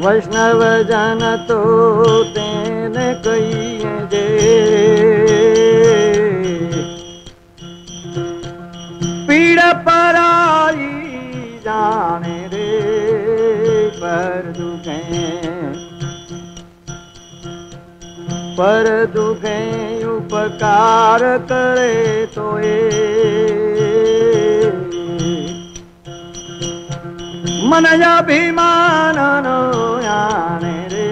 वैष्णव जन तो तेने कहिए जे पीड़ पराई जाने रे पर दुखे उपकार करे तो मन अभिमान नो याने रे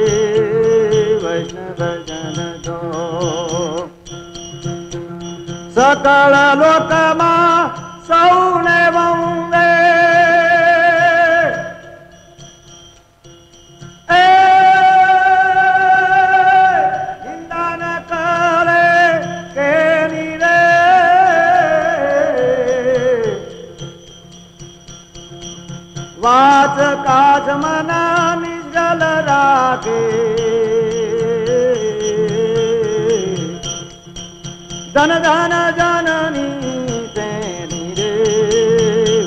वैष्णव जन दो सकल लोक मा सौने वंदे वाच काज मना निजल राखे धन धन जननी तेनी रे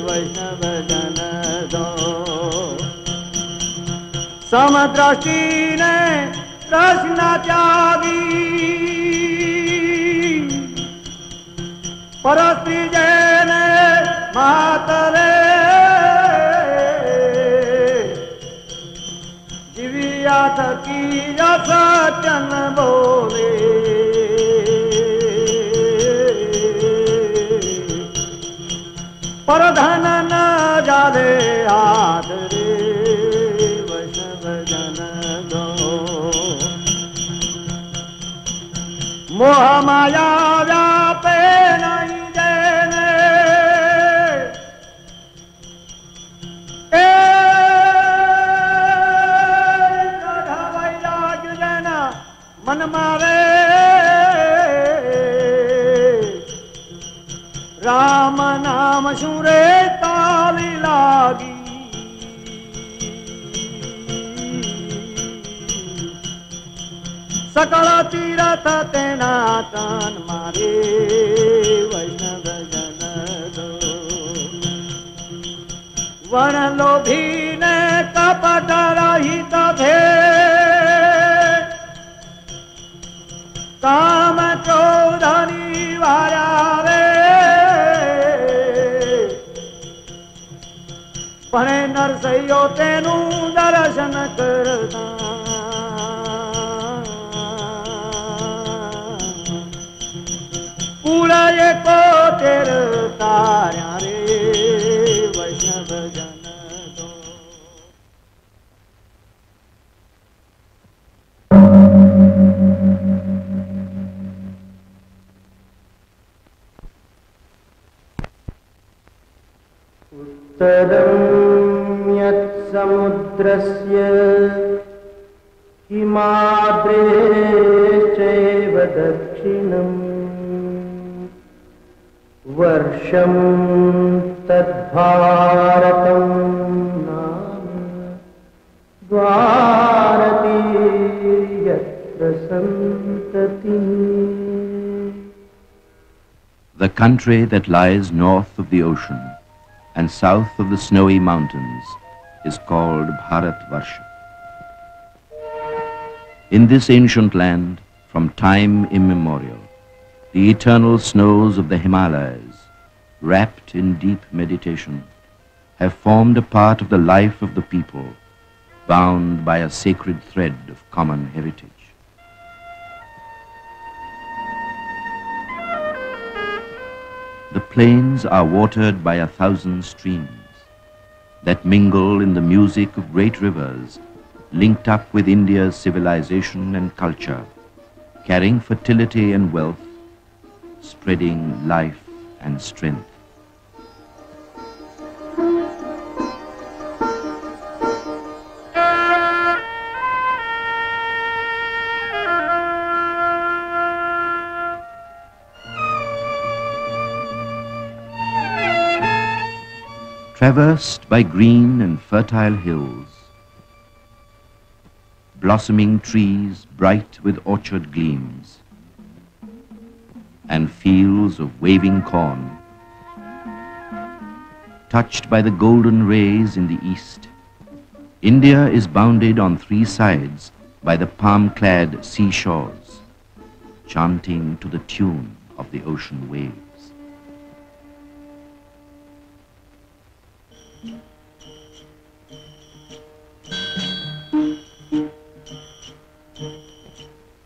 वैष्णव जन दो समदृष्टि ने कृष्ण त्यागी परस्त्री जैने मातरे थकी सचन बोले पर धन न जादे हाथ रे वैष्णव जन दो मोह माया व्यापे नहीं जैने मन मारे राम नाम सुरे ताली लागी सकल तीरथ तेना तन मारे वैष्णव जन दो वन लोभी ने कपट रहित भे काम चौधरी वाया रे पणे नरसैयो तेनु दर्शन करता पूरा ये को तेर तार्या रे वैष्णव जन दो उत्तरं यत्समुद्रस्य हिमाद्रेश्चैव दक्षिणम् वर्षं तद्भारतं नाम द्वारती यत्र सन्ततिः. The country that lies north of the ocean and south of the snowy mountains is called Bharatvarsha. In this ancient land, from time immemorial, the eternal snows of the Himalayas, wrapped in deep meditation, have formed a part of the life of the people, bound by a sacred thread of common heritage. The plains are watered by 1,000 streams that mingle in the music of great rivers, linked up with India's civilization and culture, carrying fertility and wealth, spreading life and strength. Traversed by green and fertile hills, blossoming trees bright with orchard gleams, and fields of waving corn, touched by the golden rays in the east, India is bounded on three sides by the palm-clad seashores, chanting to the tune of the ocean waves.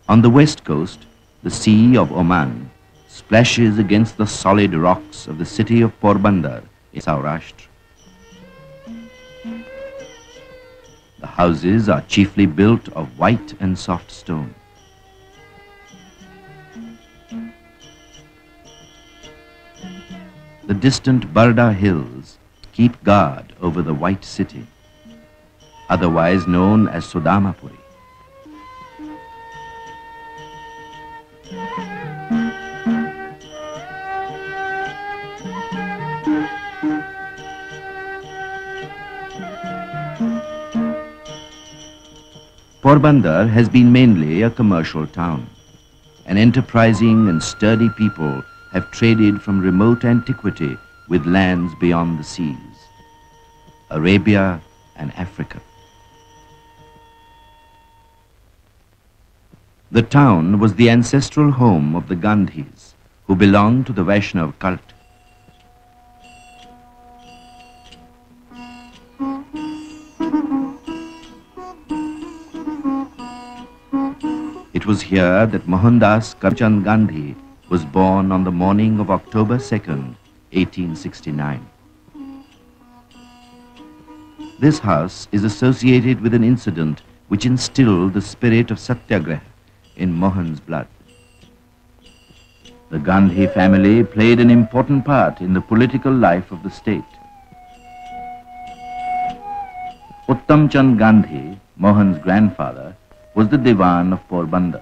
On the west coast, the Sea of Oman splashes against the solid rocks of the city of Porbandar in Saurashtra. The houses are chiefly built of white and soft stone. The distant Barda hills keep guard over the white city, otherwise known as Sudamapuri. Porbandar has been mainly a commercial town. An enterprising and sturdy people have traded from remote antiquity with lands beyond the seas, Arabia and Africa. The town was the ancestral home of the Gandhis, who belonged to the Vaishnav cult. It was here that Mohandas Karamchand Gandhi was born on the morning of October 2nd, 1869. This house is associated with an incident which instilled the spirit of Satyagraha in Mohan's blood. The Gandhi family played an important part in the political life of the state. Uttam Chand Gandhi, Mohan's grandfather, was the Diwan of Porbandar.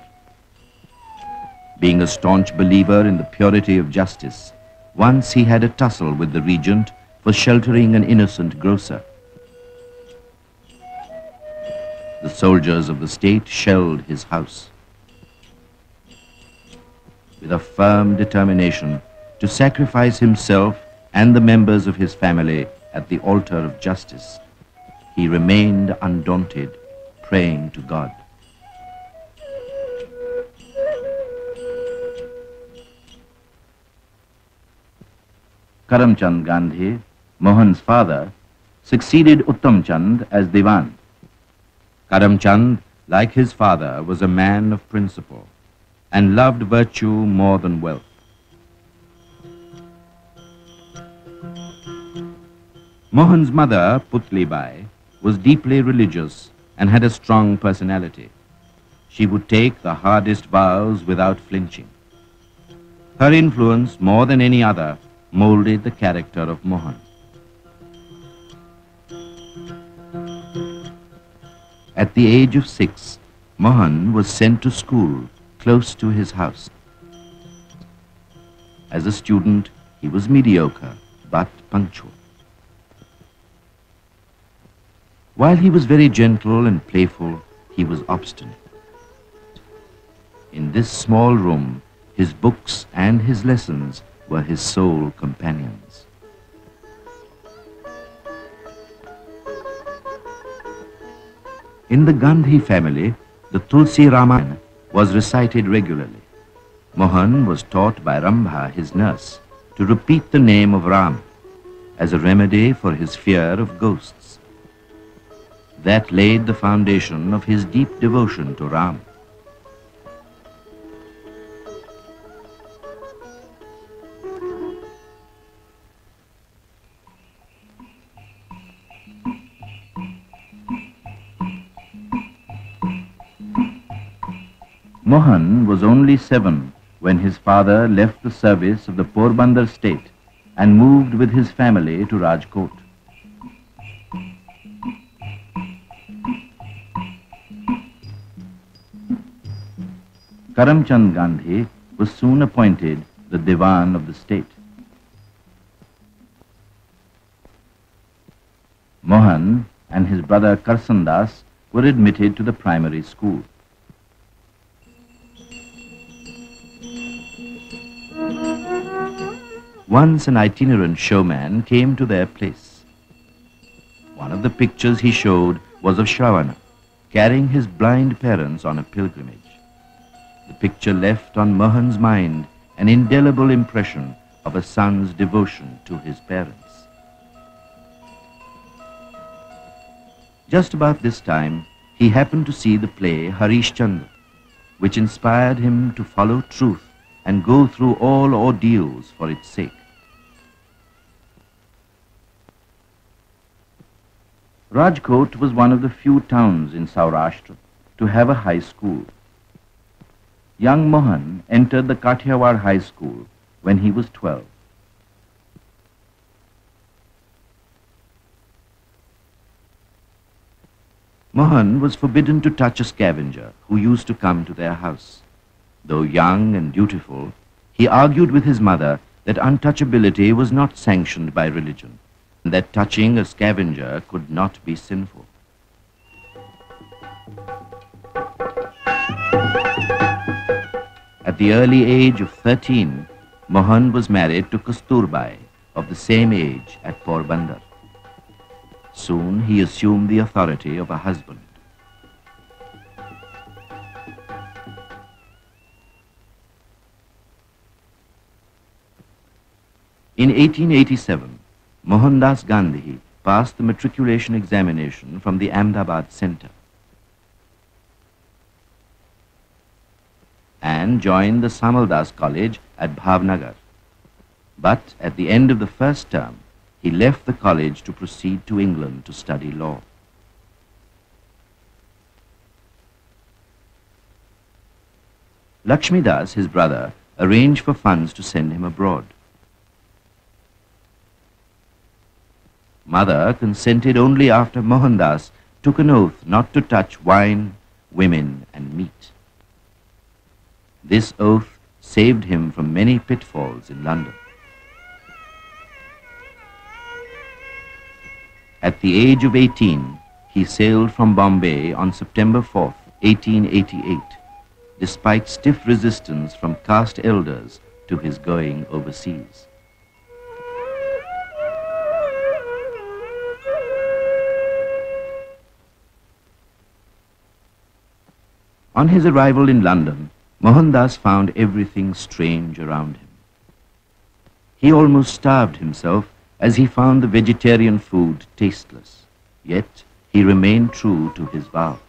Being a staunch believer in the purity of justice, once he had a tussle with the regent for sheltering an innocent grocer. The soldiers of the state shelled his house. With a firm determination to sacrifice himself and the members of his family at the altar of justice, he remained undaunted, praying to God. Karamchand Gandhi, Mohan's father, succeeded Uttam Chand as Diwan. Karamchand, like his father, was a man of principle and loved virtue more than wealth. Mohan's mother, Putli Bai, was deeply religious and had a strong personality. She would take the hardest vows without flinching. Her influence, more than any other, molded the character of Mohan. At the age of 6, Mohan was sent to school close to his house. As a student, he was mediocre but punctual. While he was very gentle and playful, he was obstinate. In this small room, his books and his lessons were his sole companions. In the Gandhi family, the Tulsi Ramayana was recited regularly. Mohan was taught by Rambha, his nurse, to repeat the name of Ram as a remedy for his fear of ghosts. That laid the foundation of his deep devotion to Ram. Mohan was only 7 when his father left the service of the Porbandar state and moved with his family to Rajkot. Karamchand Gandhi was soon appointed the Diwan of the state. Mohan and his brother Karsandas were admitted to the primary school. Once an itinerant showman came to their place. One of the pictures he showed was of Shravana, carrying his blind parents on a pilgrimage. The picture left on Mohan's mind an indelible impression of a son's devotion to his parents. Just about this time, he happened to see the play Harish Chandra, which inspired him to follow truth and go through all ordeals for its sake. Rajkot was one of the few towns in Saurashtra to have a high school. Young Mohan entered the Kathiawar High School when he was 12. Mohan was forbidden to touch a scavenger who used to come to their house. Though young and dutiful, he argued with his mother that untouchability was not sanctioned by religion, and that touching a scavenger could not be sinful. At the early age of 13, Mohan was married to Kasturbai, of the same age, at Porbandar. Soon he assumed the authority of a husband. In 1887, Mohandas Gandhi passed the matriculation examination from the Ahmedabad Center and joined the Samaldas College at Bhavnagar. But at the end of the first term, he left the college to proceed to England to study law. Lakshmidas, his brother, arranged for funds to send him abroad. Mother consented only after Mohandas took an oath not to touch wine, women, and meat. This oath saved him from many pitfalls in London. At the age of 18, he sailed from Bombay on September 4, 1888, despite stiff resistance from caste elders to his going overseas. On his arrival in London, Mohandas found everything strange around him. He almost starved himself as he found the vegetarian food tasteless, yet he remained true to his vow.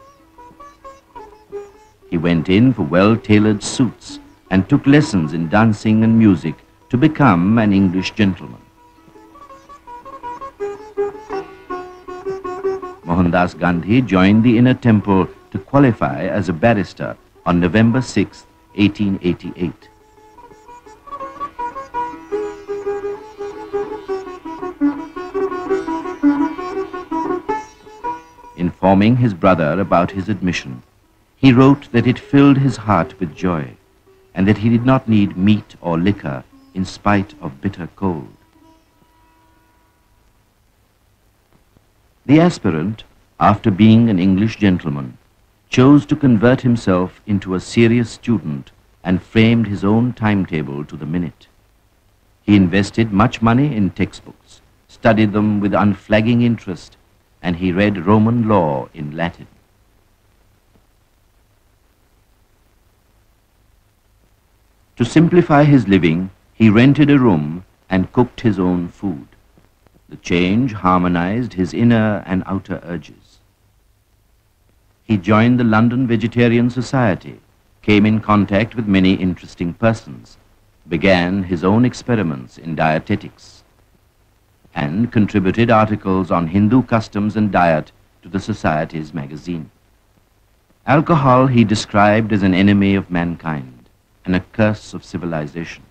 He went in for well-tailored suits and took lessons in dancing and music to become an English gentleman. Mohandas Gandhi joined the Inner Temple to qualify as a barrister on November 6, 1888. Informing his brother about his admission, he wrote that it filled his heart with joy and that he did not need meat or liquor in spite of bitter cold. The aspirant, after being an English gentleman, chose to convert himself into a serious student and framed his own timetable to the minute. He invested much money in textbooks, studied them with unflagging interest, and he read Roman law in Latin. To simplify his living, he rented a room and cooked his own food. The change harmonized his inner and outer urges. He joined the London Vegetarian Society, came in contact with many interesting persons, began his own experiments in dietetics, and contributed articles on Hindu customs and diet to the Society's magazine. Alcohol he described as an enemy of mankind and a curse of civilization.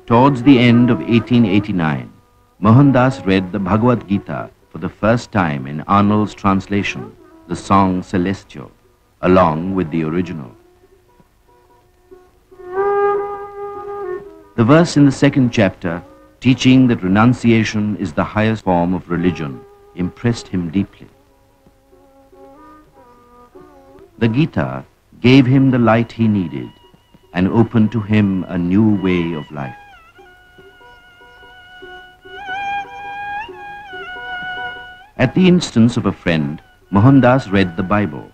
Towards the end of 1889, Mohandas read the Bhagavad Gita for the first time in Arnold's translation, the song Celestial, along with the original. The verse in the second chapter, teaching that renunciation is the highest form of religion, impressed him deeply. The Gita gave him the light he needed and opened to him a new way of life. At the instance of a friend, Mohandas read the Bible.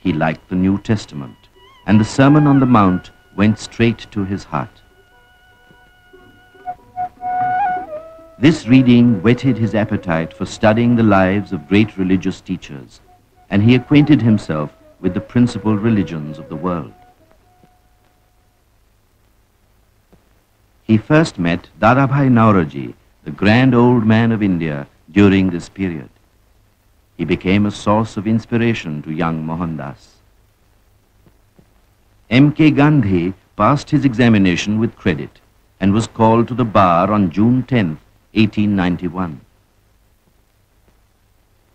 He liked the New Testament, and the Sermon on the Mount went straight to his heart. This reading whetted his appetite for studying the lives of great religious teachers, and he acquainted himself with the principal religions of the world. He first met Dadabhai Naoroji, the grand old man of India, during this period. He became a source of inspiration to young Mohandas. M.K. Gandhi passed his examination with credit and was called to the bar on June 10, 1891.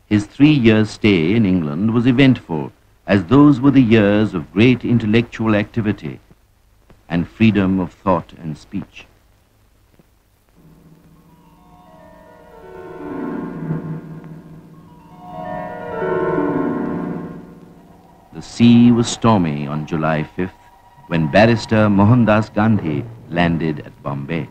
His 3-year stay in England was eventful, as those were the years of great intellectual activity and freedom of thought and speech. The sea was stormy on July 5th when barrister Mohandas Gandhi landed at Bombay.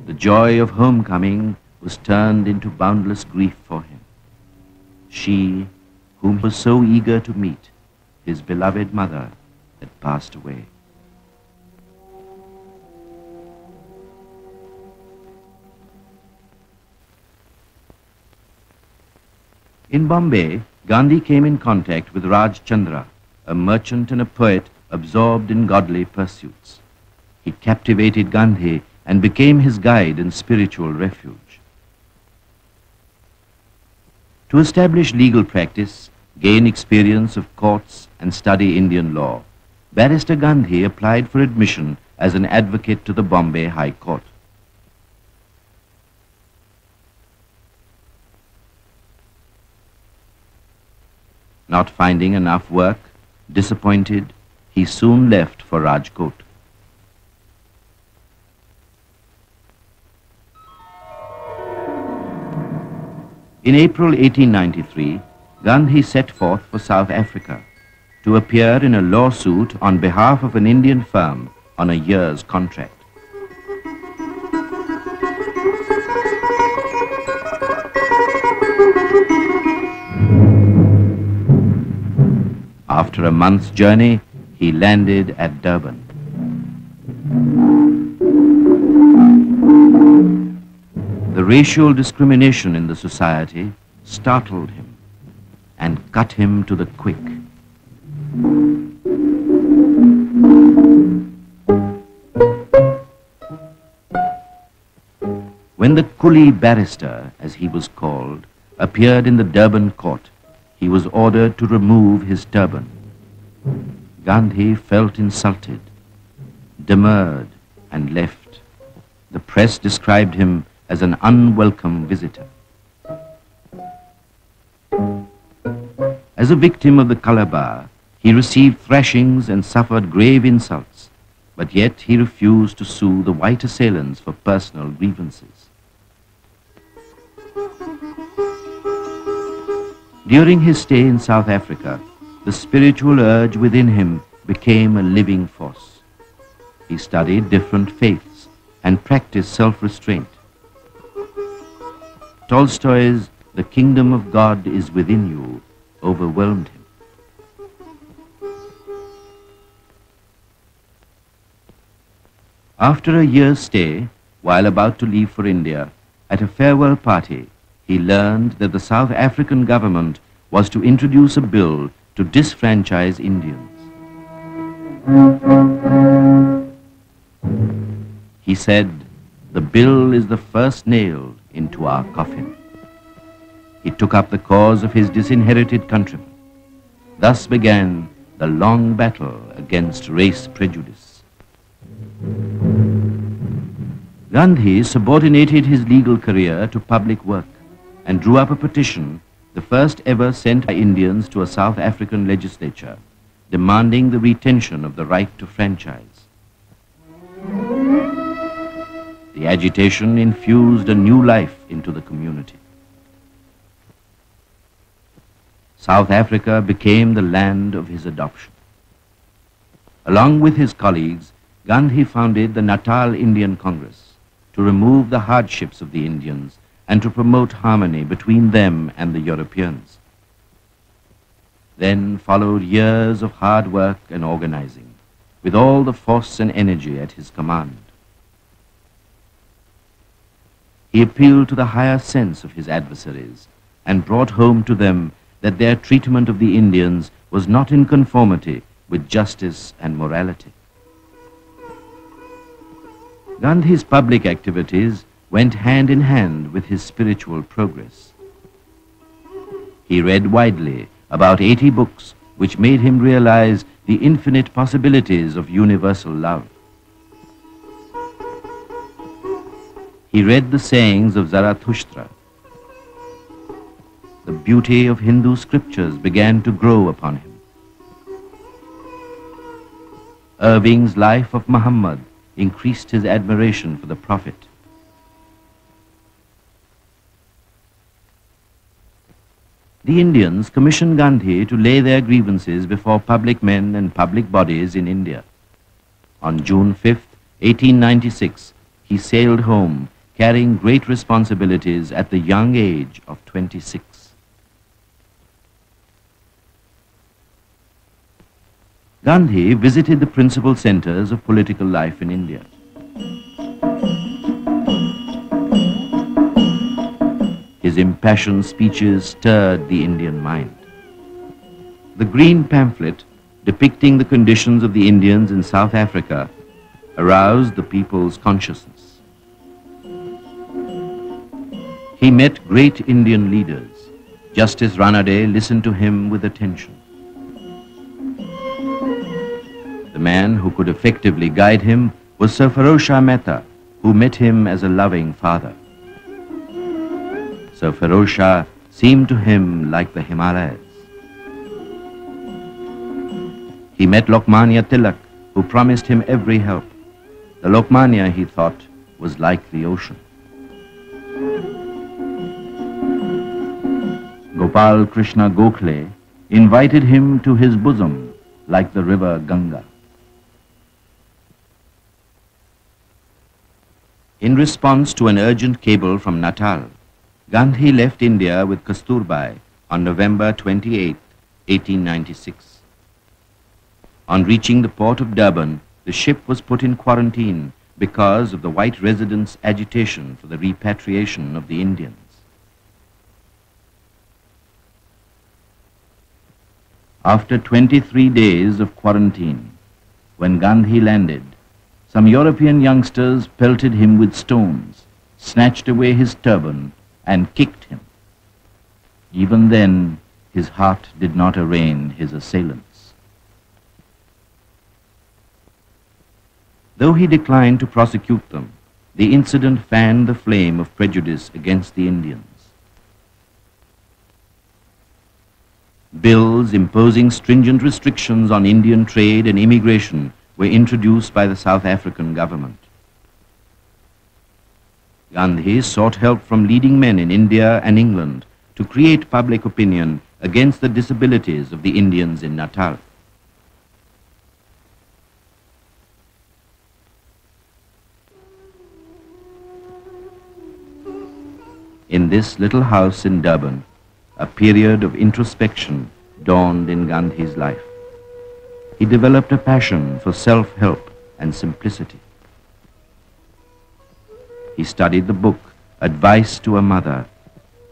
The joy of homecoming was turned into boundless grief for him. She, whom he was so eager to meet, his beloved mother, had passed away. In Bombay, Gandhi came in contact with Raj Chandra, a merchant and a poet absorbed in godly pursuits. He captivated Gandhi and became his guide and spiritual refuge. To establish legal practice, gain experience of courts and study Indian law, Barrister Gandhi applied for admission as an advocate to the Bombay High Court. Not finding enough work, disappointed, he soon left for Rajkot. In April 1893, Gandhi set forth for South Africa to appear in a lawsuit on behalf of an Indian firm on a year's contract. After a month's journey, he landed at Durban. The racial discrimination in the society startled him and cut him to the quick. When the coolie barrister, as he was called, appeared in the Durban court, he was ordered to remove his turban. Gandhi felt insulted, demurred, and left. The press described him as an unwelcome visitor. As a victim of the Calabar, he received thrashings and suffered grave insults, but yet he refused to sue the white assailants for personal grievances. During his stay in South Africa, the spiritual urge within him became a living force. He studied different faiths and practiced self-restraint. Tolstoy's "The Kingdom of God is Within You" overwhelmed him. After a year's stay, while about to leave for India, at a farewell party, he learned that the South African government was to introduce a bill to disfranchise Indians. He said, "The bill is the first nail into our coffin." He took up the cause of his disinherited countrymen. Thus began the long battle against race prejudice. Gandhi subordinated his legal career to public work and drew up a petition, the first ever sent by Indians to a South African legislature, demanding the retention of the right to franchise. The agitation infused a new life into the community. South Africa became the land of his adoption. Along with his colleagues, Gandhi founded the Natal Indian Congress to remove the hardships of the Indians and to promote harmony between them and the Europeans. Then followed years of hard work and organizing, with all the force and energy at his command. He appealed to the higher sense of his adversaries and brought home to them that their treatment of the Indians was not in conformity with justice and morality. Gandhi's public activities went hand in hand with his spiritual progress. He read widely, about 80 books, which made him realize the infinite possibilities of universal love. He read the sayings of Zarathustra. The beauty of Hindu scriptures began to grow upon him. Irving's Life of Muhammad increased his admiration for the Prophet. The Indians commissioned Gandhi to lay their grievances before public men and public bodies in India. On June 5, 1896, he sailed home, carrying great responsibilities at the young age of 26. Gandhi visited the principal centers of political life in India. His impassioned speeches stirred the Indian mind. The green pamphlet depicting the conditions of the Indians in South Africa aroused the people's consciousness. He met great Indian leaders. Justice Ranade listened to him with attention. The man who could effectively guide him was Sir Ferozshah Mehta, who met him as a loving father. Sir Ferozshah seemed to him like the Himalayas. He met Lokmanya Tilak, who promised him every help. The Lokmanya, he thought, was like the ocean. Gopal Krishna Gokhale invited him to his bosom like the river Ganga. In response to an urgent cable from Natal, Gandhi left India with Kasturbai on November 28, 1896. On reaching the port of Durban, the ship was put in quarantine because of the white residents' agitation for the repatriation of the Indians. After 23 days of quarantine, when Gandhi landed, some European youngsters pelted him with stones, snatched away his turban, and kicked him. Even then, his heart did not arraign his assailants. Though he declined to prosecute them, the incident fanned the flame of prejudice against the Indians. Bills imposing stringent restrictions on Indian trade and immigration were introduced by the South African government. Gandhi sought help from leading men in India and England to create public opinion against the disabilities of the Indians in Natal. In this little house in Durban, a period of introspection dawned in Gandhi's life. He developed a passion for self-help and simplicity. He studied the book, Advice to a Mother,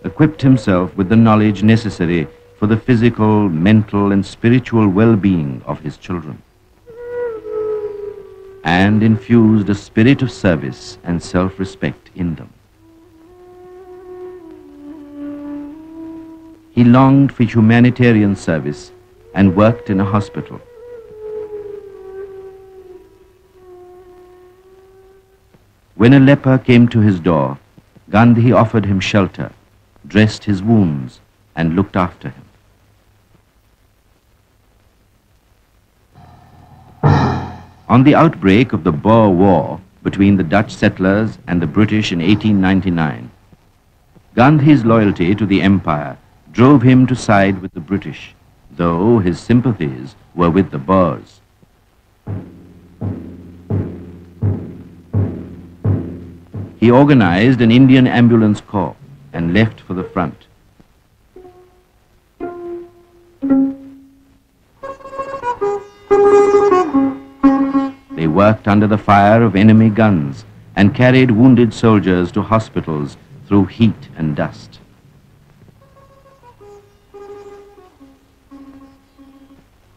equipped himself with the knowledge necessary for the physical, mental, and spiritual well-being of his children, and infused a spirit of service and self-respect in them. He longed for humanitarian service and worked in a hospital. When a leper came to his door, Gandhi offered him shelter, dressed his wounds, and looked after him. On the outbreak of the Boer War between the Dutch settlers and the British in 1899, Gandhi's loyalty to the empire drove him to side with the British, though his sympathies were with the Boers. He organized an Indian ambulance corps, and left for the front. They worked under the fire of enemy guns and carried wounded soldiers to hospitals through heat and dust.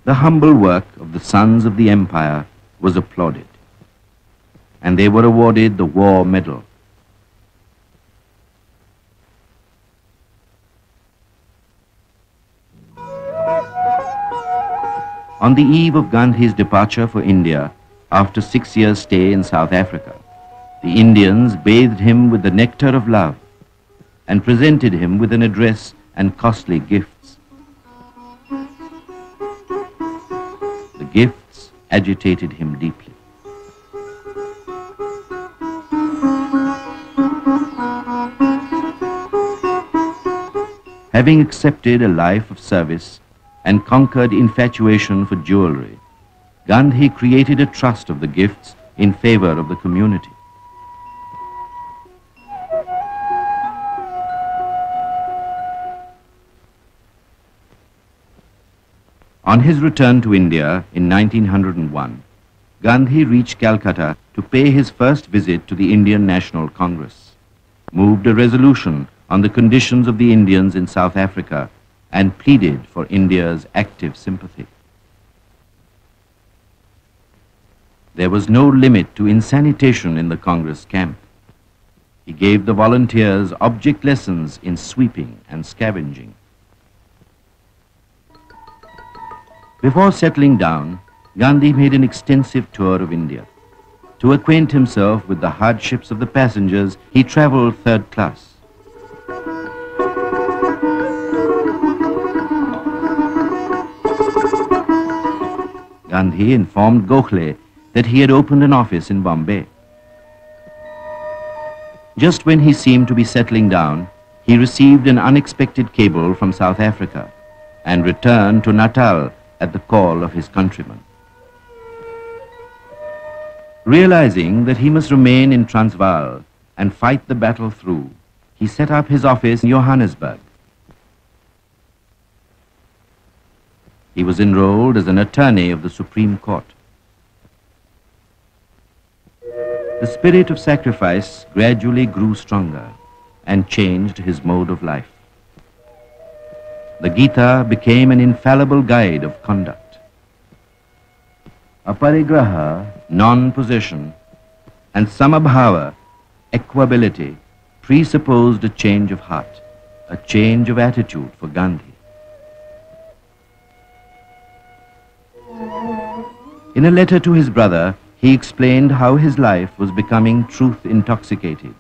The humble work of the sons of the empire was applauded, and they were awarded the War Medal. On the eve of Gandhi's departure for India, after 6 years' stay in South Africa, the Indians bathed him with the nectar of love and presented him with an address and costly gifts. The gifts agitated him deeply. Having accepted a life of service and conquered infatuation for jewelry, Gandhi created a trust of the gifts in favor of the community. On his return to India in 1901, Gandhi reached Calcutta to pay his first visit to the Indian National Congress, moved a resolution on the conditions of the Indians in South Africa, and pleaded for India's active sympathy. There was no limit to insanitation in the Congress camp. He gave the volunteers object lessons in sweeping and scavenging. Before settling down, Gandhi made an extensive tour of India. To acquaint himself with the hardships of the passengers, he traveled third class. Gandhi informed Gokhale that he had opened an office in Bombay. Just when he seemed to be settling down, he received an unexpected cable from South Africa and returned to Natal at the call of his countrymen. Realizing that he must remain in Transvaal and fight the battle through, he set up his office in Johannesburg. He was enrolled as an attorney of the Supreme Court. The spirit of sacrifice gradually grew stronger and changed his mode of life. The Gita became an infallible guide of conduct. Aparigraha, non-possession, and samabhava, equability, presupposed a change of heart, a change of attitude for Gandhi. In a letter to his brother, he explained how his life was becoming truth intoxicated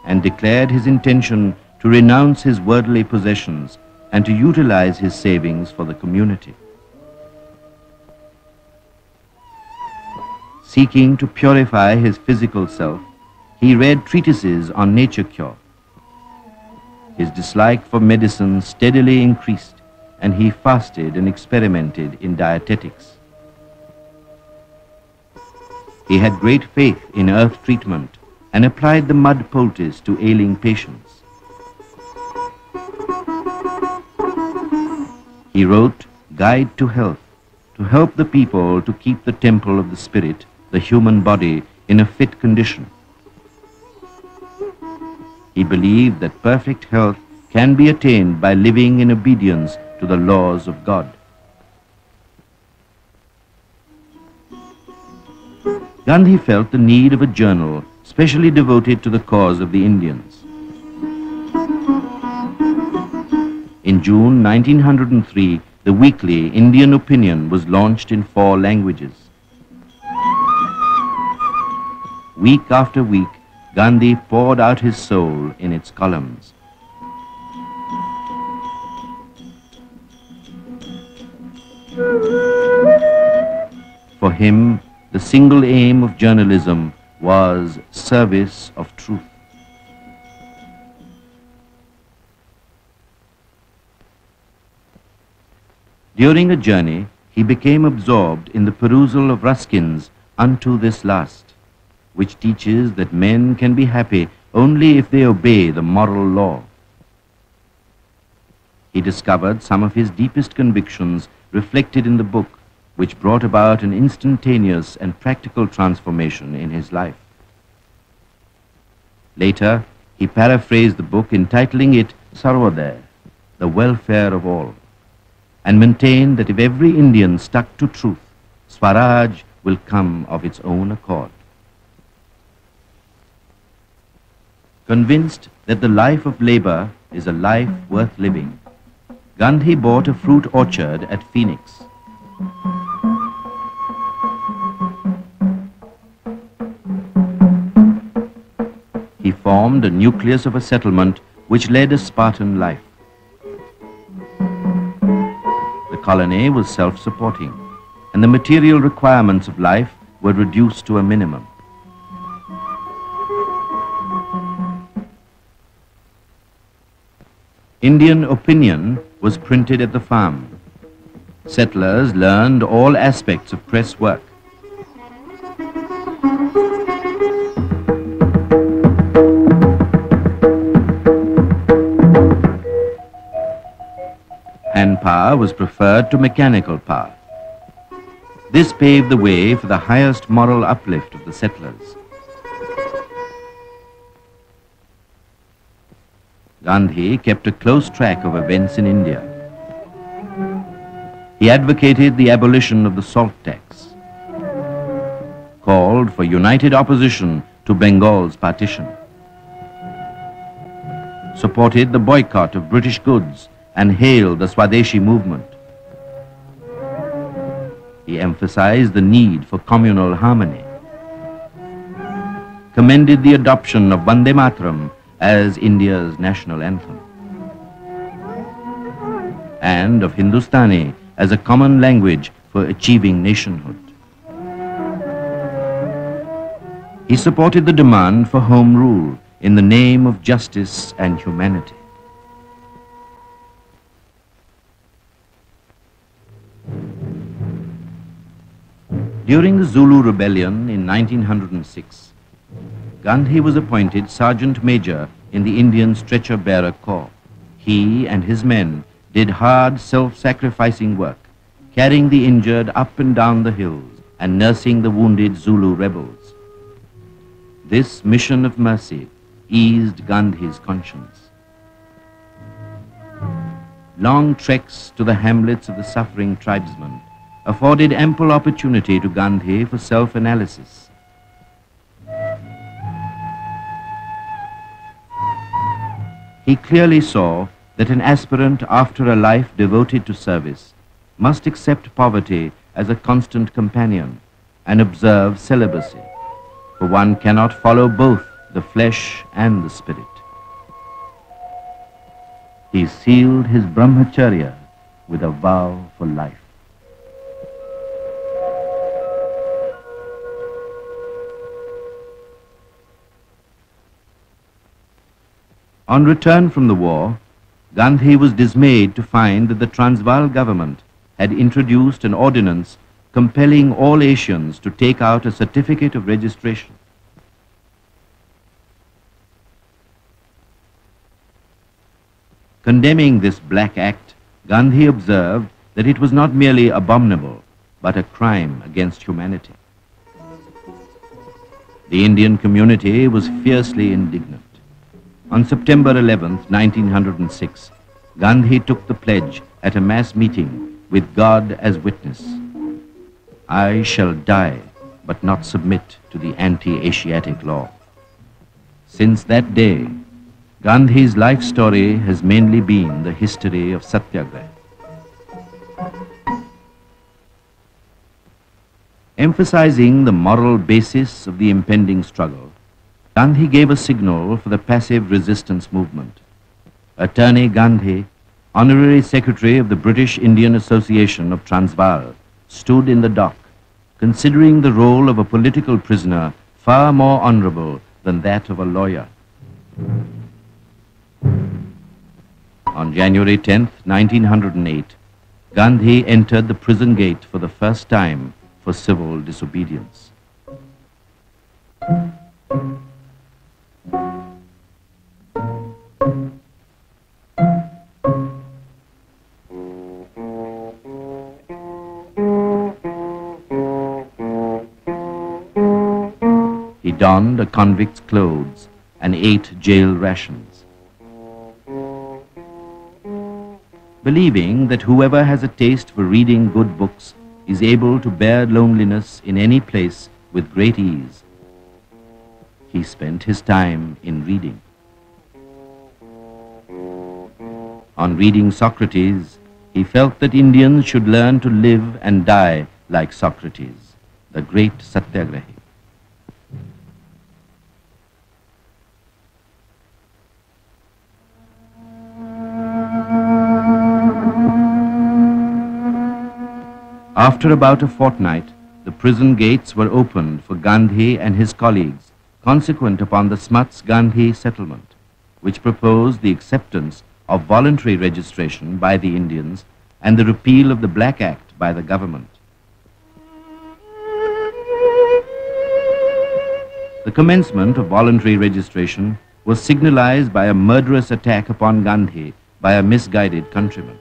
and declared his intention to renounce his worldly possessions and to utilize his savings for the community. Seeking to purify his physical self, he read treatises on nature cure. His dislike for medicine steadily increased, and he fasted and experimented in dietetics. He had great faith in earth treatment and applied the mud poultice to ailing patients. He wrote Guide to Health to help the people to keep the temple of the spirit, the human body, in a fit condition. He believed that perfect health can be attained by living in obedience to the laws of God. Gandhi felt the need of a journal specially devoted to the cause of the Indians. In June 1903, the weekly Indian Opinion was launched in 4 languages. Week after week, Gandhi poured out his soul in its columns. For him, the single aim of journalism was service of truth. During a journey, he became absorbed in the perusal of Ruskin's Unto This Last, which teaches that men can be happy only if they obey the moral law. he discovered some of his deepest convictions reflected in the book, which brought about an instantaneous and practical transformation in his life. Later, he paraphrased the book, entitling it Sarvodaya, the welfare of all, and maintained that if every Indian stuck to truth, Swaraj will come of its own accord. Convinced that the life of labor is a life worth living, Gandhi bought a fruit orchard at Phoenix. He formed a nucleus of a settlement which led a Spartan life. The colony was self-supporting, and the material requirements of life were reduced to a minimum. Indian opinion was printed at the farm. Settlers learned all aspects of press work. Hand power was preferred to mechanical power. This paved the way for the highest moral uplift of the settlers. Gandhi kept a close track of events in India. He advocated the abolition of the salt tax, called for united opposition to Bengal's partition, supported the boycott of British goods, and hailed the Swadeshi movement. He emphasized the need for communal harmony, commended the adoption of Vande Mataram as India's national anthem, and of Hindustani as a common language for achieving nationhood. He supported the demand for home rule in the name of justice and humanity. During the Zulu rebellion in 1906, Gandhi was appointed Sergeant Major in the Indian Stretcher Bearer Corps. He and his men did hard, self-sacrificing work, carrying the injured up and down the hills and nursing the wounded Zulu rebels. This mission of mercy eased Gandhi's conscience. Long treks to the hamlets of the suffering tribesmen afforded ample opportunity to Gandhi for self-analysis. He clearly saw that an aspirant after a life devoted to service must accept poverty as a constant companion and observe celibacy, for one cannot follow both the flesh and the spirit. He sealed his brahmacharya with a vow for life. On return from the war, Gandhi was dismayed to find that the Transvaal government had introduced an ordinance compelling all Asians to take out a certificate of registration. Condemning this black act, Gandhi observed that it was not merely abominable, but a crime against humanity. The Indian community was fiercely indignant. On September 11, 1906, Gandhi took the pledge at a mass meeting with God as witness. I shall die, but not submit to the anti-Asiatic law. Since that day, Gandhi's life story has mainly been the history of Satyagraha. Emphasizing the moral basis of the impending struggle, Gandhi gave a signal for the passive resistance movement. Attorney Gandhi, Honorary Secretary of the British Indian Association of Transvaal, stood in the dock, considering the role of a political prisoner far more honorable than that of a lawyer. On January 10, 1908, Gandhi entered the prison gate for the first time for civil disobedience. He donned a convict's clothes and ate jail rations. Believing that whoever has a taste for reading good books is able to bear loneliness in any place with great ease, he spent his time in reading. On reading Socrates, he felt that Indians should learn to live and die like Socrates, the great Satyagrahi. After about a fortnight, the prison gates were opened for Gandhi and his colleagues, consequent upon the Smuts-Gandhi settlement, which proposed the acceptance of voluntary registration by the Indians and the repeal of the Black Act by the government. The commencement of voluntary registration was signalized by a murderous attack upon Gandhi by a misguided countryman.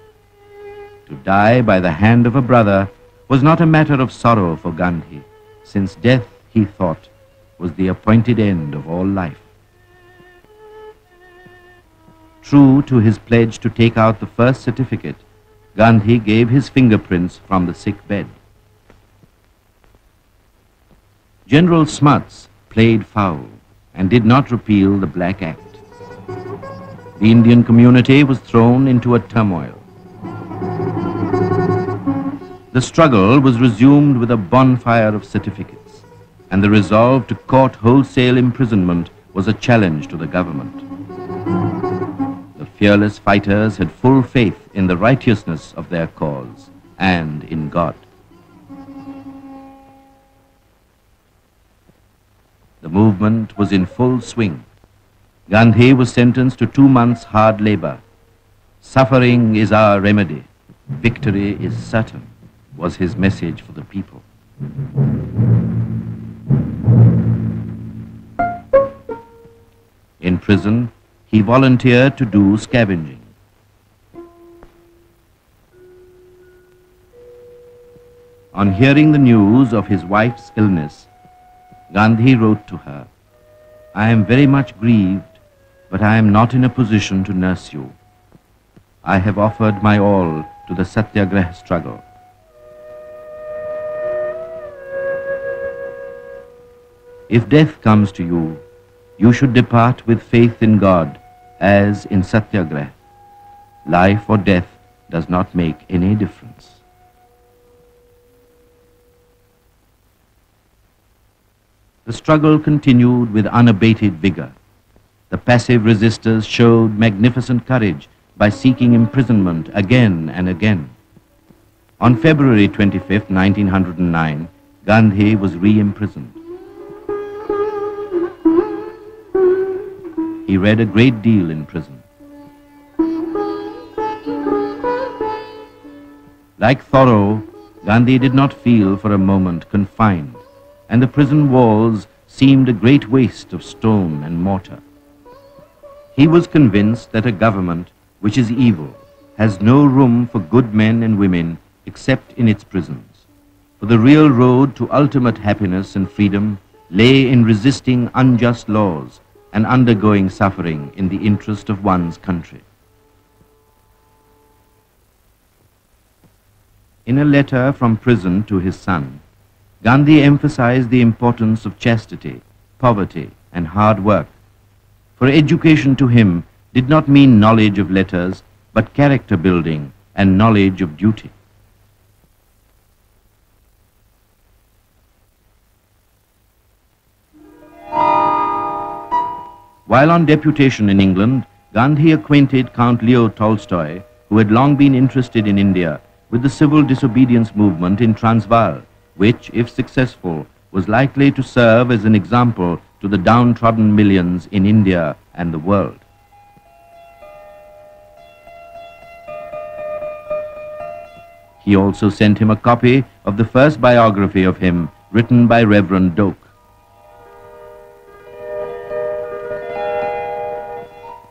To die by the hand of a brother was not a matter of sorrow for Gandhi, since death, he thought, was the appointed end of all life. True to his pledge to take out the first certificate, Gandhi gave his fingerprints from the sick bed. General Smuts played foul and did not repeal the Black Act. The Indian community was thrown into a turmoil. The struggle was resumed with a bonfire of certificates, and the resolve to court wholesale imprisonment was a challenge to the government. The fearless fighters had full faith in the righteousness of their cause and in God. The movement was in full swing. Gandhi was sentenced to 2 months' hard labor. "Suffering is our remedy. Victory is certain," was his message for the people. In prison, he volunteered to do scavenging. On hearing the news of his wife's illness, Gandhi wrote to her, "I am very much grieved, but I am not in a position to nurse you. I have offered my all to the Satyagraha struggle. If death comes to you, you should depart with faith in God, as in Satyagraha. Life or death does not make any difference." The struggle continued with unabated vigor. The passive resistors showed magnificent courage by seeking imprisonment again and again. On February 25, 1909, Gandhi was re-imprisoned. He read a great deal in prison. Like Thoreau, Gandhi did not feel for a moment confined, and the prison walls seemed a great waste of stone and mortar. He was convinced that a government which is evil has no room for good men and women except in its prisons, for the real road to ultimate happiness and freedom lay in resisting unjust laws and undergoing suffering in the interest of one's country. In a letter from prison to his son, Gandhi emphasized the importance of chastity, poverty, and hard work. For education to him did not mean knowledge of letters, but character building and knowledge of duty. While on deputation in England, Gandhi acquainted Count Leo Tolstoy, who had long been interested in India, with the civil disobedience movement in Transvaal, which, if successful, was likely to serve as an example to the downtrodden millions in India and the world. He also sent him a copy of the first biography of him written by Reverend Doak.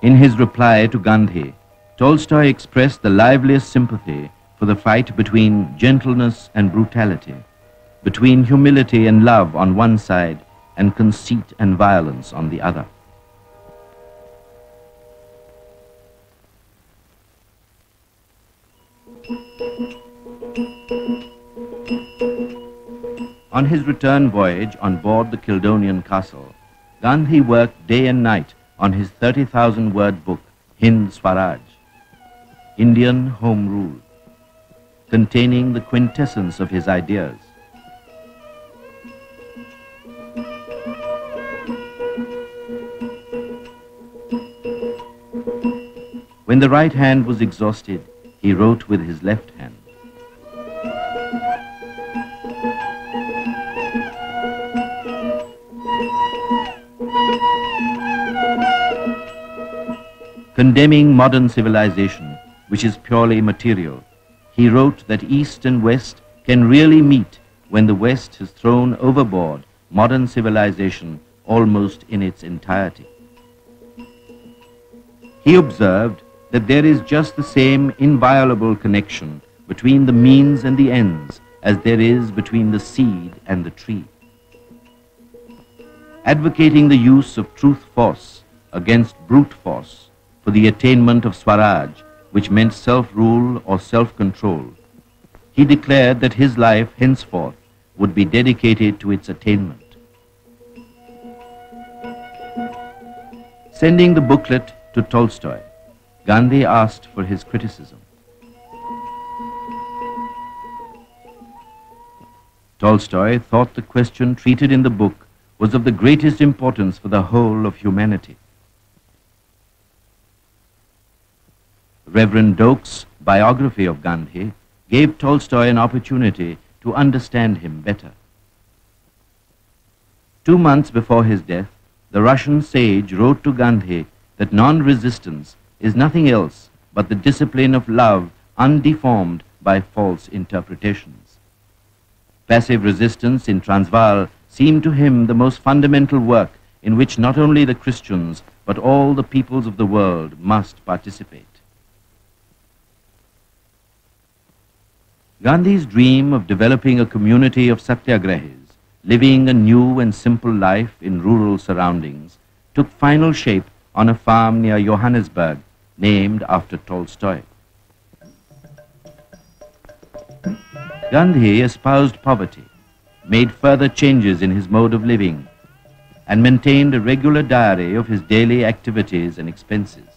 In his reply to Gandhi, Tolstoy expressed the liveliest sympathy for the fight between gentleness and brutality, between humility and love on one side, and conceit and violence on the other. On his return voyage on board the Kildonian castle, Gandhi worked day and night on his 30,000-word book, Hind Swaraj, Indian Home Rule, containing the quintessence of his ideas. When the right hand was exhausted, he wrote with his left hand. Condemning modern civilization, which is purely material, he wrote that East and West can really meet when the West has thrown overboard modern civilization almost in its entirety. He observed that there is just the same inviolable connection between the means and the ends as there is between the seed and the tree. Advocating the use of truth force against brute force for the attainment of Swaraj, which meant self-rule or self-control, he declared that his life henceforth would be dedicated to its attainment. Sending the booklet to Tolstoy, Gandhi asked for his criticism. Tolstoy thought the question treated in the book was of the greatest importance for the whole of humanity. Reverend Doak's biography of Gandhi gave Tolstoy an opportunity to understand him better. 2 months before his death, the Russian sage wrote to Gandhi that non-resistance is nothing else but the discipline of love undeformed by false interpretations. Passive resistance in Transvaal seemed to him the most fundamental work in which not only the Christians but all the peoples of the world must participate. Gandhi's dream of developing a community of satyagrahis, living a new and simple life in rural surroundings, took final shape on a farm near Johannesburg, named after Tolstoy. Gandhi espoused poverty, made further changes in his mode of living, and maintained a regular diary of his daily activities and expenses.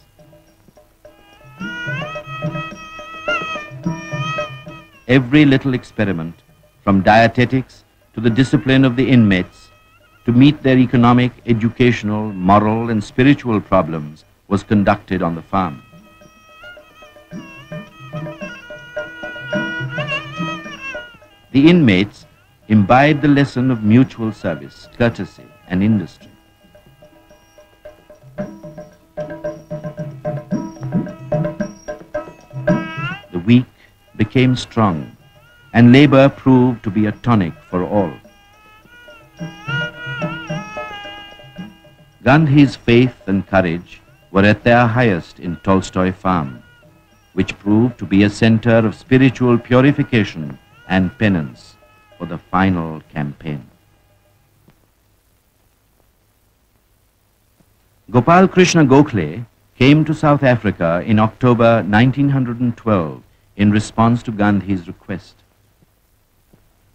Every little experiment, from dietetics to the discipline of the inmates, to meet their economic, educational, moral, and spiritual problems, was conducted on the farm. The inmates imbibed the lesson of mutual service, courtesy, and industry. The weak became strong, and labor proved to be a tonic for all. Gandhi's faith and courage were at their highest in Tolstoy Farm, which proved to be a center of spiritual purification and penance for the final campaign. Gopal Krishna Gokhale came to South Africa in October 1912 in response to Gandhi's request.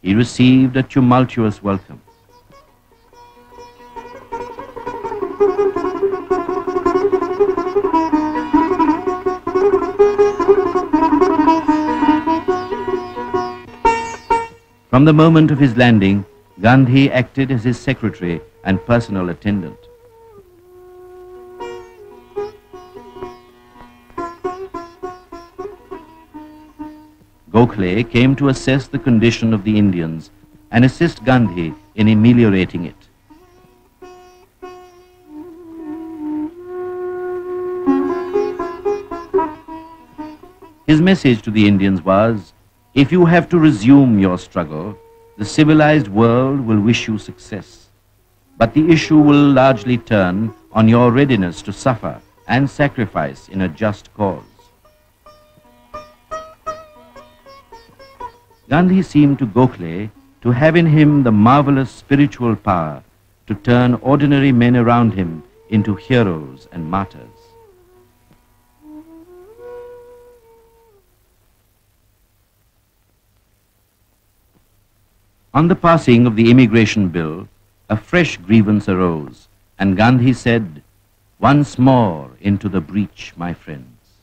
He received a tumultuous welcome. From the moment of his landing, Gandhi acted as his secretary and personal attendant. Gokhale came to assess the condition of the Indians and assist Gandhi in ameliorating it. His message to the Indians was, if you have to resume your struggle, the civilized world will wish you success. But the issue will largely turn on your readiness to suffer and sacrifice in a just cause. Gandhi seemed to Gokhale to have in him the marvelous spiritual power to turn ordinary men around him into heroes and martyrs. On the passing of the Immigration Bill, a fresh grievance arose, and Gandhi said, "Once more into the breach, my friends."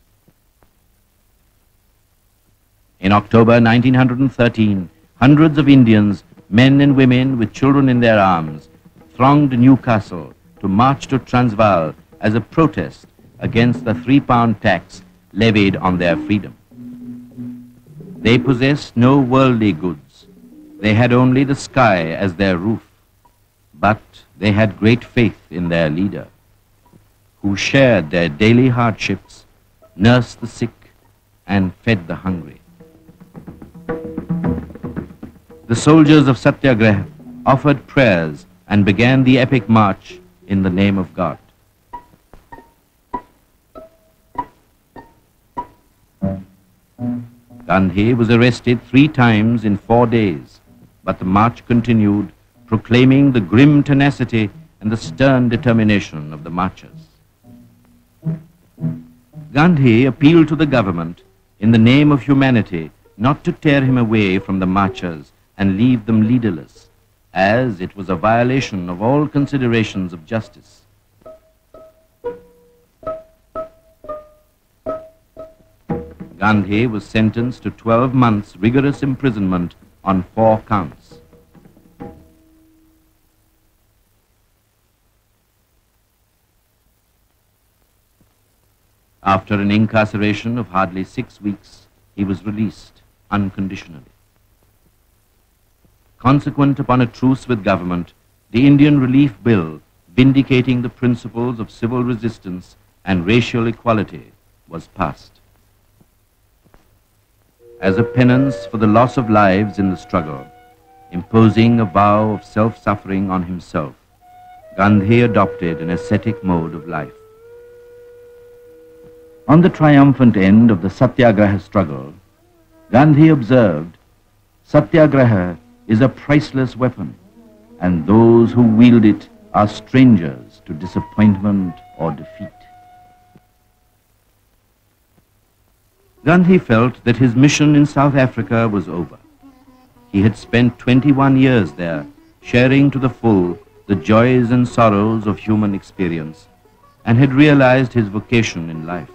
In October 1913, hundreds of Indians, men and women with children in their arms, thronged Newcastle to march to Transvaal as a protest against the £3 tax levied on their freedom. They possessed no worldly goods. They had only the sky as their roof. But they had great faith in their leader, who shared their daily hardships, nursed the sick, and fed the hungry. The soldiers of Satyagraha offered prayers and began the epic march in the name of God. Gandhi was arrested 3 times in 4 days, but the march continued, proclaiming the grim tenacity and the stern determination of the marchers. Gandhi appealed to the government in the name of humanity not to tear him away from the marchers and leave them leaderless, as it was a violation of all considerations of justice. Gandhi was sentenced to 12 months' rigorous imprisonment on 4 counts. After an incarceration of hardly 6 weeks, he was released unconditionally. Consequent upon a truce with government, the Indian Relief Bill, vindicating the principles of civil resistance and racial equality, was passed. As a penance for the loss of lives in the struggle, imposing a vow of self-suffering on himself, Gandhi adopted an ascetic mode of life. On the triumphant end of the Satyagraha struggle, Gandhi observed, "Satyagraha is a priceless weapon, and those who wield it are strangers to disappointment or defeat." Gandhi felt that his mission in South Africa was over. He had spent 21 years there, sharing to the full the joys and sorrows of human experience, and had realized his vocation in life.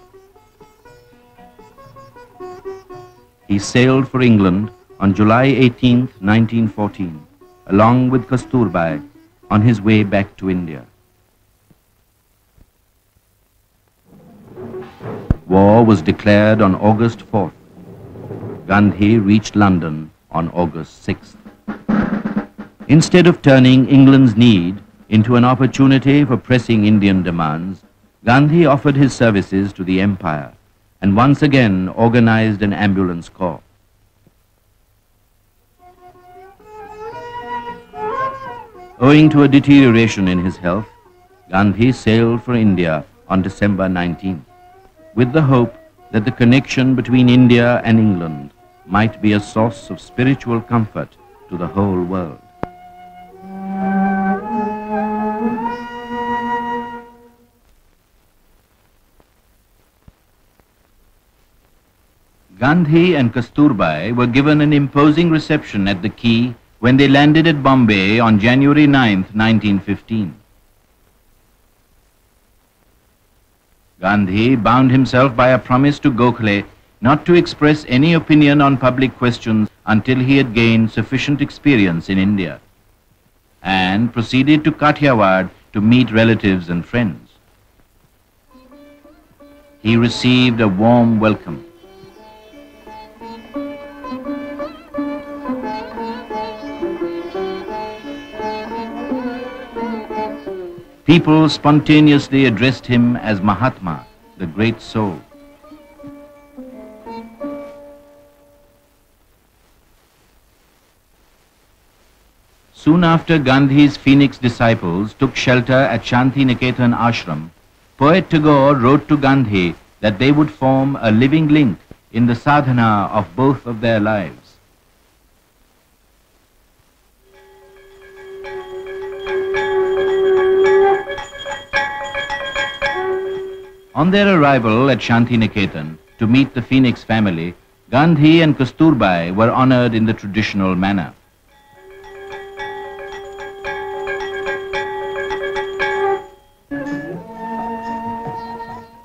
He sailed for England on July 18, 1914, along with Kasturbai, on his way back to India. War was declared on August 4th. Gandhi reached London on August 6th. Instead of turning England's need into an opportunity for pressing Indian demands, Gandhi offered his services to the empire and once again organized an ambulance corps. Owing to a deterioration in his health, Gandhi sailed for India on December 19th, with the hope that the connection between India and England might be a source of spiritual comfort to the whole world. Gandhi and Kasturbai were given an imposing reception at the quay when they landed at Bombay on January 9, 1915. Gandhi bound himself by a promise to Gokhale not to express any opinion on public questions until he had gained sufficient experience in India, and proceeded to Kathiawar to meet relatives and friends. He received a warm welcome. People spontaneously addressed him as Mahatma, the great soul. Soon after Gandhi's Phoenix disciples took shelter at Shanti Niketan Ashram, poet Tagore wrote to Gandhi that they would form a living link in the sadhana of both of their lives. On their arrival at Shantiniketan to meet the Phoenix family, Gandhi and Kasturbai were honored in the traditional manner.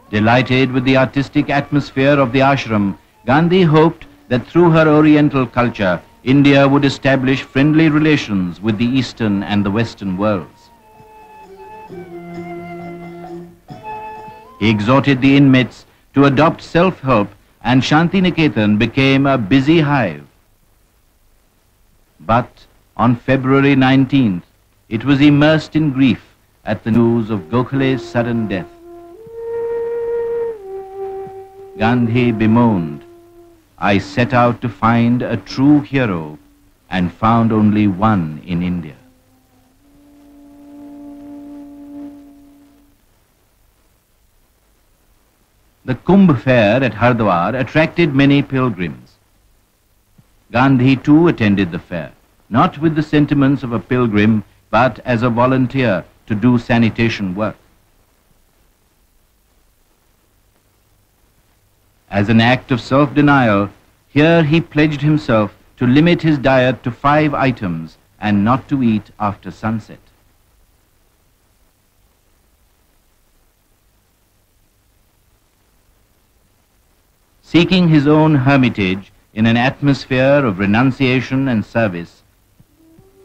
Delighted with the artistic atmosphere of the ashram, Gandhi hoped that through her Oriental culture, India would establish friendly relations with the Eastern and the Western worlds. He exhorted the inmates to adopt self-help, and Shantiniketan became a busy hive. But on February 19th, it was immersed in grief at the news of Gokhale's sudden death. Gandhi bemoaned, "I set out to find a true hero and found only one in India." The Kumbh fair at Hardwar attracted many pilgrims. Gandhi too attended the fair, not with the sentiments of a pilgrim, but as a volunteer to do sanitation work. As an act of self-denial, here he pledged himself to limit his diet to 5 items and not to eat after sunset. Seeking his own hermitage in an atmosphere of renunciation and service,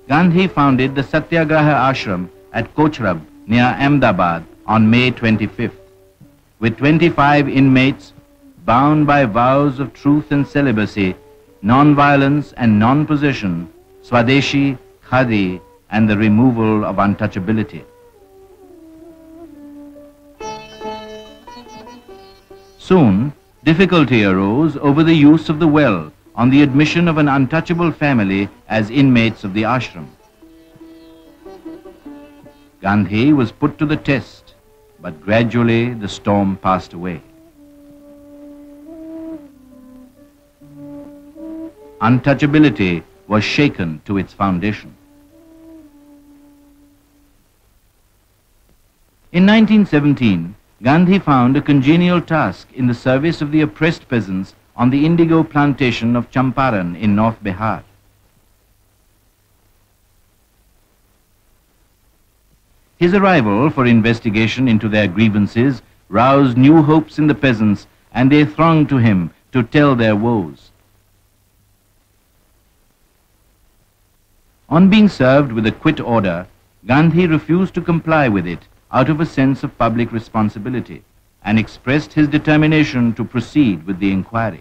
Gandhi founded the Satyagraha Ashram at Kochrab near Ahmedabad on May 25th. With 25 inmates bound by vows of truth and celibacy, non-violence and non-possession, Swadeshi, Khadi, and the removal of untouchability. Soon, difficulty arose over the use of the well on the admission of an untouchable family as inmates of the ashram. Gandhi was put to the test, but gradually the storm passed away. Untouchability was shaken to its foundation. In 1917, Gandhi found a congenial task in the service of the oppressed peasants on the indigo plantation of Champaran in North Bihar. His arrival for investigation into their grievances roused new hopes in the peasants, and they thronged to him to tell their woes. On being served with a quit order, Gandhi refused to comply with it out of a sense of public responsibility, and expressed his determination to proceed with the inquiry.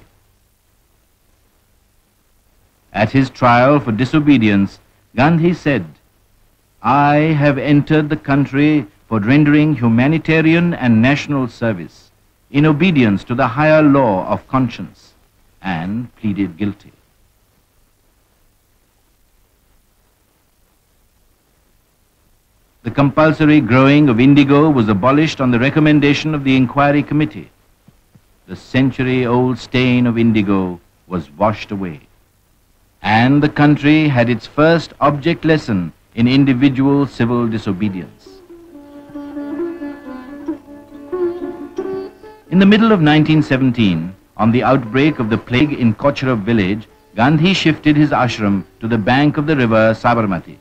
At his trial for disobedience, Gandhi said, "I have entered the country for rendering humanitarian and national service in obedience to the higher law of conscience," and pleaded guilty. The compulsory growing of indigo was abolished on the recommendation of the inquiry committee. The century-old stain of indigo was washed away, and the country had its first object lesson in individual civil disobedience. In the middle of 1917, on the outbreak of the plague in Kochrab village, Gandhi shifted his ashram to the bank of the river Sabarmati.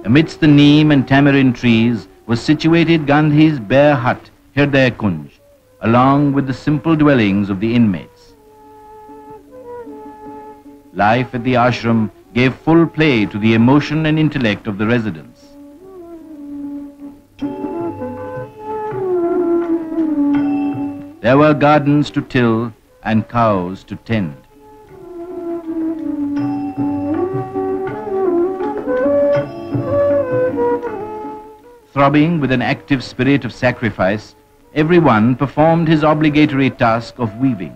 Amidst the neem and tamarind trees was situated Gandhi's bare hut, Hriday Kunj, along with the simple dwellings of the inmates. Life at the ashram gave full play to the emotion and intellect of the residents. There were gardens to till and cows to tend. Throbbing with an active spirit of sacrifice, everyone performed his obligatory task of weaving.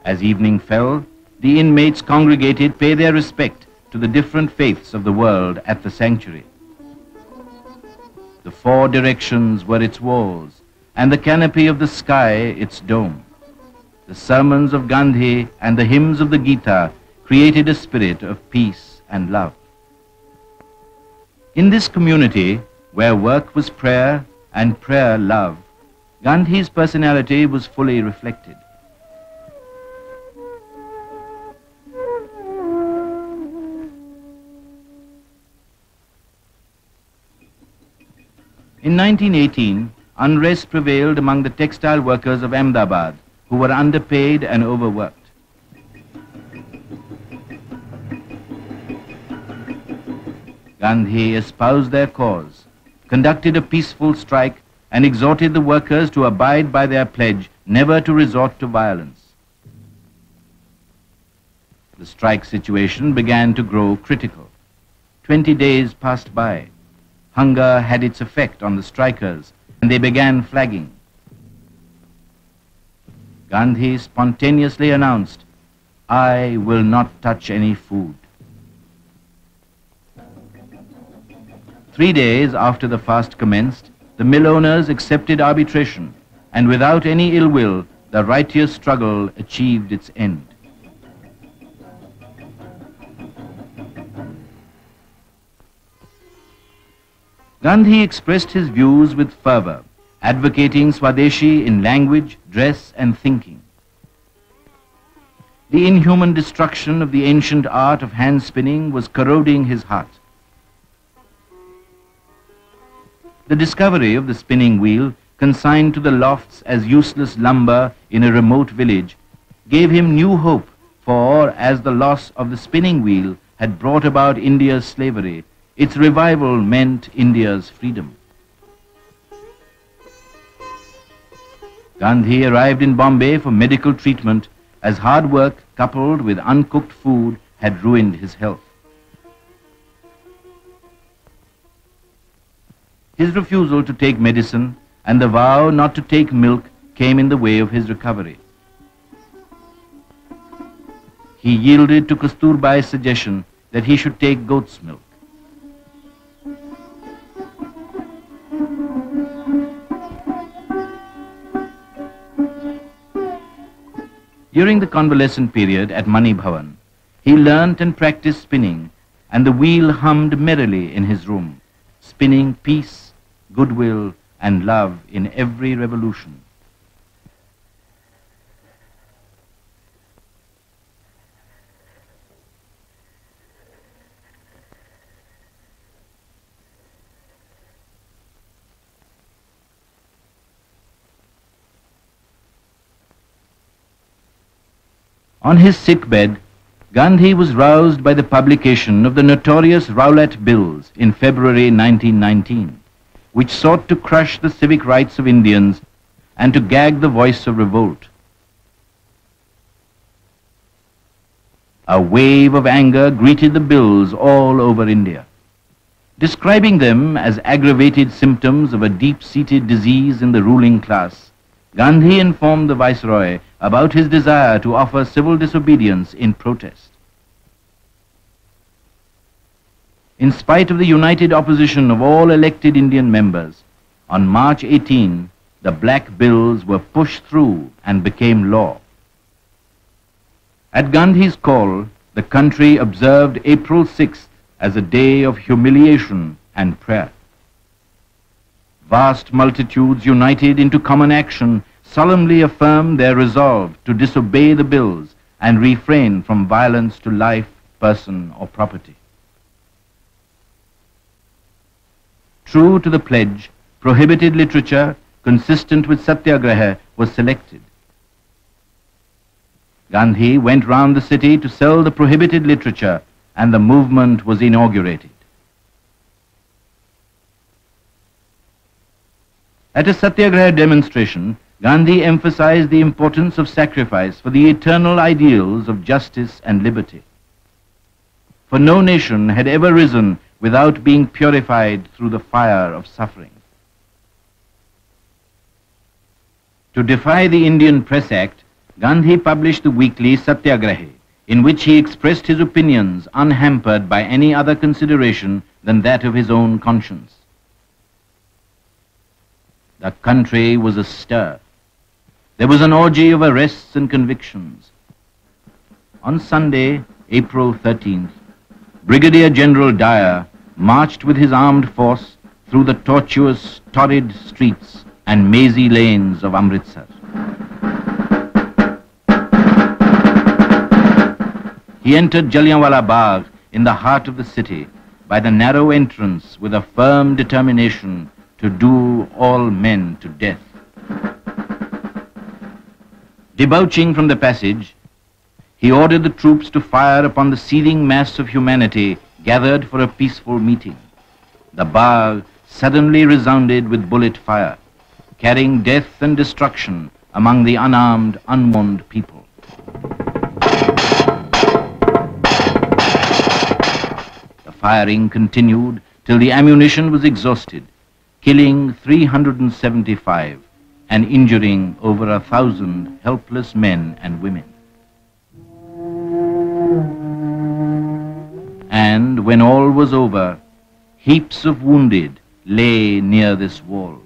As evening fell, the inmates congregated pay their respect to the different faiths of the world at the sanctuary. The four directions were its walls, and the canopy of the sky its dome. The sermons of Gandhi and the hymns of the Gita created a spirit of peace and love. In this community, where work was prayer and prayer love, Gandhi's personality was fully reflected. In 1918, unrest prevailed among the textile workers of Ahmedabad, who were underpaid and overworked. Gandhi espoused their cause, conducted a peaceful strike, and exhorted the workers to abide by their pledge never to resort to violence. The strike situation began to grow critical. 20 days passed by. Hunger had its effect on the strikers, and they began flagging. Gandhi spontaneously announced, "I will not touch any food." 3 days after the fast commenced, the mill owners accepted arbitration, and without any ill will, the righteous struggle achieved its end. Gandhi expressed his views with fervor, advocating Swadeshi in language, dress, and thinking. The inhuman destruction of the ancient art of hand spinning was corroding his heart. The discovery of the spinning wheel, consigned to the lofts as useless lumber in a remote village, gave him new hope, for as the loss of the spinning wheel had brought about India's slavery, its revival meant India's freedom. Gandhi arrived in Bombay for medical treatment as hard work coupled with uncooked food had ruined his health. His refusal to take medicine and the vow not to take milk came in the way of his recovery. He yielded to Kasturbai's suggestion that he should take goat's milk. During the convalescent period at Mani Bhavan, he learnt and practiced spinning, and the wheel hummed merrily in his room, spinning peace, goodwill, and love in every revolution. On his sickbed, Gandhi was roused by the publication of the notorious Rowlatt Bills in February 1919, which sought to crush the civic rights of Indians and to gag the voice of revolt. A wave of anger greeted the bills all over India. Describing them as aggravated symptoms of a deep-seated disease in the ruling class, Gandhi informed the Viceroy about his desire to offer civil disobedience in protest. In spite of the united opposition of all elected Indian members, on March 18, the Black Bills were pushed through and became law. At Gandhi's call, the country observed April 6th as a day of humiliation and prayer. Vast multitudes united into common action solemnly affirmed their resolve to disobey the bills and refrain from violence to life, person, or property. True to the pledge, prohibited literature consistent with Satyagraha was selected. Gandhi went round the city to sell the prohibited literature, and the movement was inaugurated. At a Satyagraha demonstration, Gandhi emphasized the importance of sacrifice for the eternal ideals of justice and liberty. For no nation had ever risen without being purified through the fire of suffering. To defy the Indian Press Act, Gandhi published the weekly Satyagrahi, in which he expressed his opinions unhampered by any other consideration than that of his own conscience. The country was astir. There was an orgy of arrests and convictions. On Sunday, April 13th, Brigadier General Dyer marched with his armed force through the tortuous, torrid streets and mazy lanes of Amritsar. He entered Jallianwala Bagh in the heart of the city by the narrow entrance with a firm determination to do all men to death. Debouching from the passage, he ordered the troops to fire upon the seething mass of humanity gathered for a peaceful meeting. The Bagh suddenly resounded with bullet fire, carrying death and destruction among the unarmed, unwarned people. The firing continued till the ammunition was exhausted, killing 375 and injuring over 1,000 helpless men and women. And when all was over, heaps of wounded lay near this wall.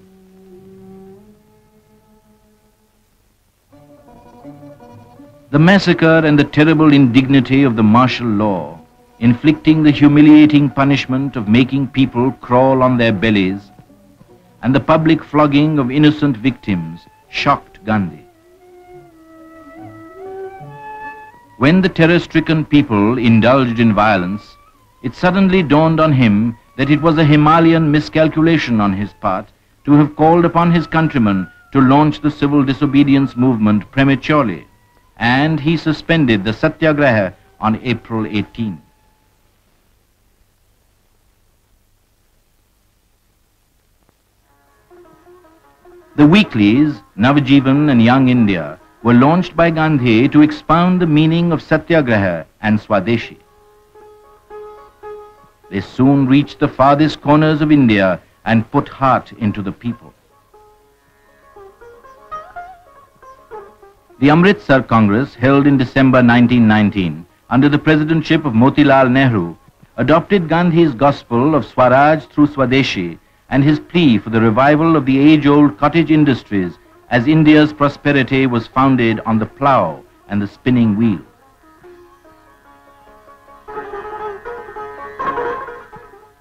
The massacre and the terrible indignity of the martial law, inflicting the humiliating punishment of making people crawl on their bellies, and the public flogging of innocent victims shocked Gandhi. When the terror-stricken people indulged in violence, it suddenly dawned on him that it was a Himalayan miscalculation on his part to have called upon his countrymen to launch the civil disobedience movement prematurely, and he suspended the Satyagraha on April 18. The weeklies, Navjivan and Young India, were launched by Gandhi to expound the meaning of Satyagraha and Swadeshi. They soon reached the farthest corners of India and put heart into the people. The Amritsar Congress, held in December 1919, under the presidentship of Motilal Nehru, adopted Gandhi's gospel of Swaraj through Swadeshi and his plea for the revival of the age-old cottage industries as India's prosperity was founded on the plough and the spinning wheel.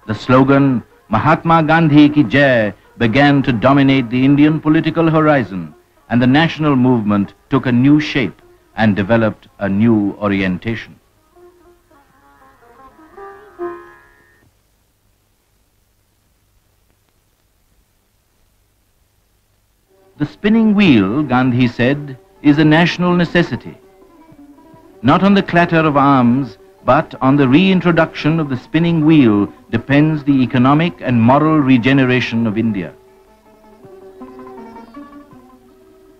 The slogan, Mahatma Gandhi ki Jai, began to dominate the Indian political horizon, and the national movement took a new shape and developed a new orientation. The spinning wheel, Gandhi said, is a national necessity. Not on the clatter of arms, but on the reintroduction of the spinning wheel depends the economic and moral regeneration of India.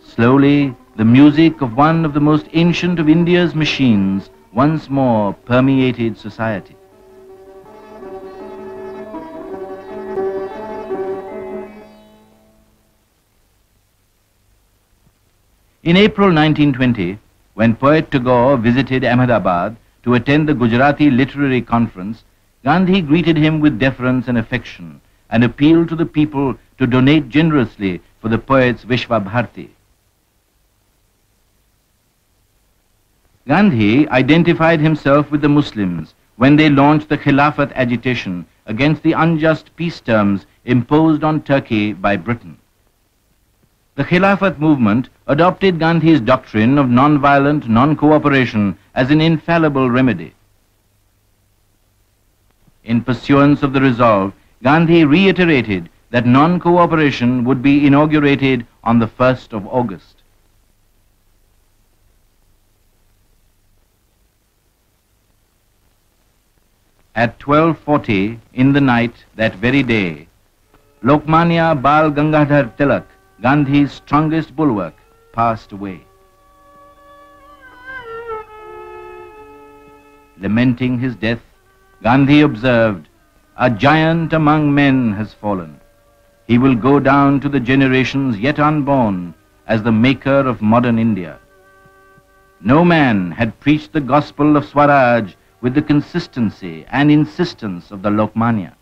Slowly, the music of one of the most ancient of India's machines once more permeated society. In April 1920, when poet Tagore visited Ahmedabad to attend the Gujarati Literary Conference, Gandhi greeted him with deference and affection and appealed to the people to donate generously for the poet's Vishwa Bharti. Gandhi identified himself with the Muslims when they launched the Khilafat agitation against the unjust peace terms imposed on Turkey by Britain. The Khilafat movement adopted Gandhi's doctrine of non-violent non-cooperation as an infallible remedy. In pursuance of the resolve, Gandhi reiterated that non-cooperation would be inaugurated on the 1st of August. At 12:40 in the night that very day, Lokmanya Bal Gangadhar Tilak, Gandhi's strongest bulwark, passed away. Lamenting his death, Gandhi observed, "A giant among men has fallen. He will go down to the generations yet unborn as the maker of modern India." No man had preached the gospel of Swaraj with the consistency and insistence of the Lokmanya.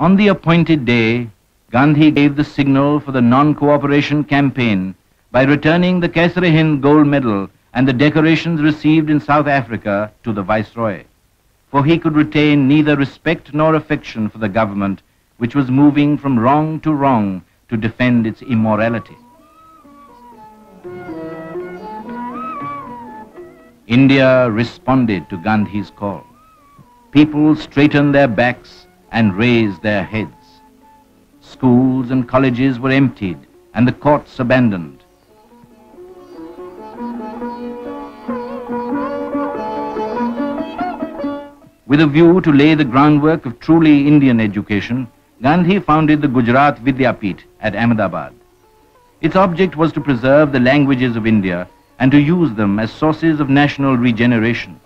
On the appointed day, Gandhi gave the signal for the non-cooperation campaign by returning the Kaisar-e-Hind gold medal and the decorations received in South Africa to the Viceroy, for he could retain neither respect nor affection for the government, which was moving from wrong to defend its immorality. India responded to Gandhi's call. People straightened their backs and raised their heads. Schools and colleges were emptied and the courts abandoned. With a view to lay the groundwork of truly Indian education, Gandhi founded the Gujarat Vidyapith at Ahmedabad. Its object was to preserve the languages of India and to use them as sources of national regeneration.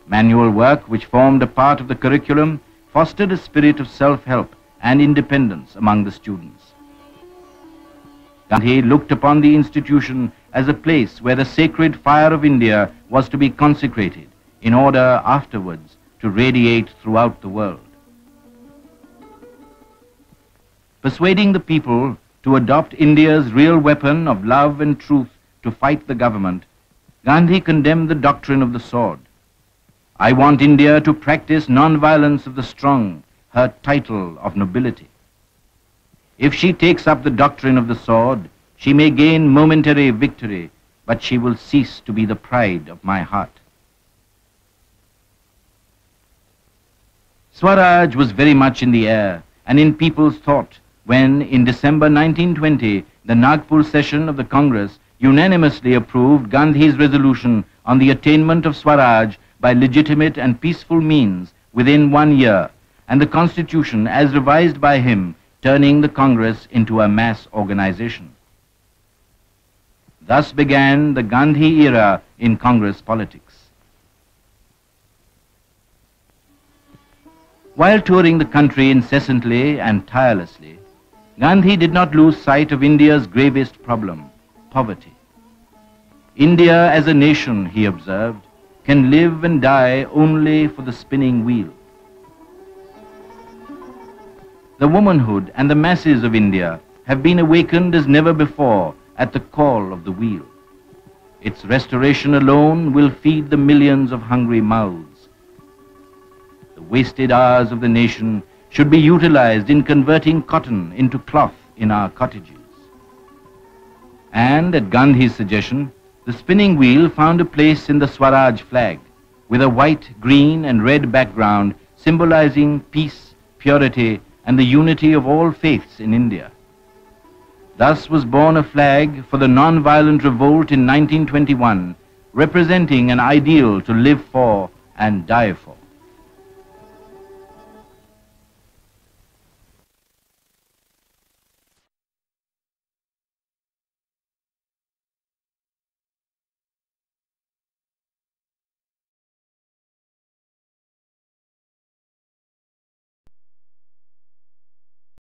Manual work, which formed a part of the curriculum, fostered a spirit of self-help and independence among the students. Gandhi looked upon the institution as a place where the sacred fire of India was to be consecrated in order afterwards to radiate throughout the world. Persuading the people to adopt India's real weapon of love and truth to fight the government, Gandhi condemned the doctrine of the sword. I want India to practice non-violence of the strong, her title of nobility. If she takes up the doctrine of the sword, she may gain momentary victory, but she will cease to be the pride of my heart. Swaraj was very much in the air and in people's thought when, in December 1920, the Nagpur session of the Congress unanimously approved Gandhi's resolution on the attainment of Swaraj by legitimate and peaceful means within 1 year, and the Constitution, as revised by him, turning the Congress into a mass organization. Thus began the Gandhi era in Congress politics. While touring the country incessantly and tirelessly, Gandhi did not lose sight of India's gravest problem, poverty. India as a nation, he observed, can live and die only for the spinning wheel. The womanhood and the masses of India have been awakened as never before at the call of the wheel. Its restoration alone will feed the millions of hungry mouths. The wasted hours of the nation should be utilized in converting cotton into cloth in our cottages. And at Gandhi's suggestion, the spinning wheel found a place in the Swaraj flag, with a white, green and red background symbolizing peace, purity and the unity of all faiths in India. Thus was born a flag for the non-violent revolt in 1921, representing an ideal to live for and die for.